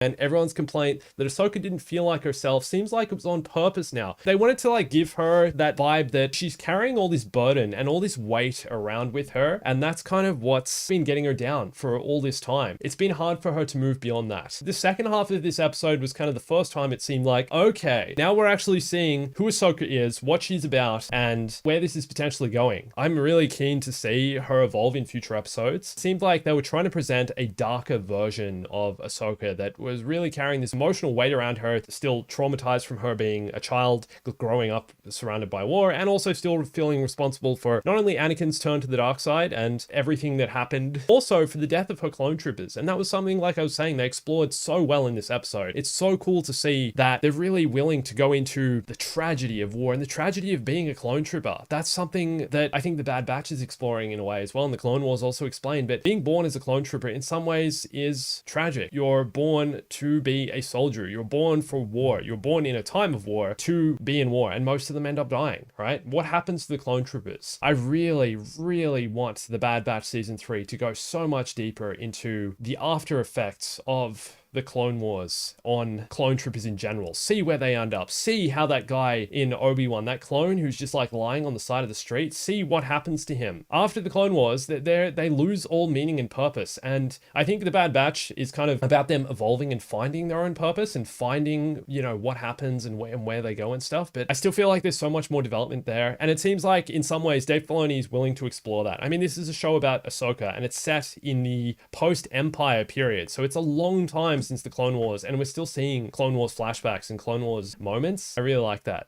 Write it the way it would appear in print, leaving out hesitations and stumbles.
And everyone's complaint that Ahsoka didn't feel like herself seems like it was on purpose now. They wanted to like give her that vibe that she's carrying all this burden and all this weight around with her. And that's kind of what's been getting her down for all this time. It's been hard for her to move beyond that. The second half of this episode was kind of the first time it seemed like, okay, now we're actually seeing who Ahsoka is, what she's about, and where this is potentially going. I'm really keen to see her evolve in future episodes. It seemed like they were trying to present a darker version of Ahsoka that was really carrying this emotional weight around her, still traumatized from her being a child growing up surrounded by war, and also still feeling responsible for not only Anakin's turn to the dark side and everything that happened, also for the death of her clone troopers. And that was something, like I was saying, they explored so well in this episode. It's so cool to see that they're really willing to go into the tragedy of war and the tragedy of being a clone trooper. That's something that I think the Bad Batch is exploring in a way as well, and the Clone Wars also explained. But being born as a clone trooper in some ways is tragic. You're born to be a soldier. You're born for war. You're born in a time of war to be in war, and most of them end up dying, right? What happens to the clone troopers? I really, really want the Bad Batch Season 3 to go so much deeper into the after effects of the Clone Wars on clone troopers in general. See where they end up. See how that guy in Obi-Wan, that clone who's just like lying on the side of the street, see what happens to him. After the Clone Wars, they lose all meaning and purpose. And I think the Bad Batch is kind of about them evolving and finding their own purpose and finding, you know, what happens and where they go and stuff. But I still feel like there's so much more development there. And it seems like in some ways, Dave Filoni is willing to explore that. I mean, this is a show about Ahsoka and it's set in the post-Empire period. So it's a long time since the Clone Wars, and we're still seeing Clone Wars flashbacks and Clone Wars moments. I really like that.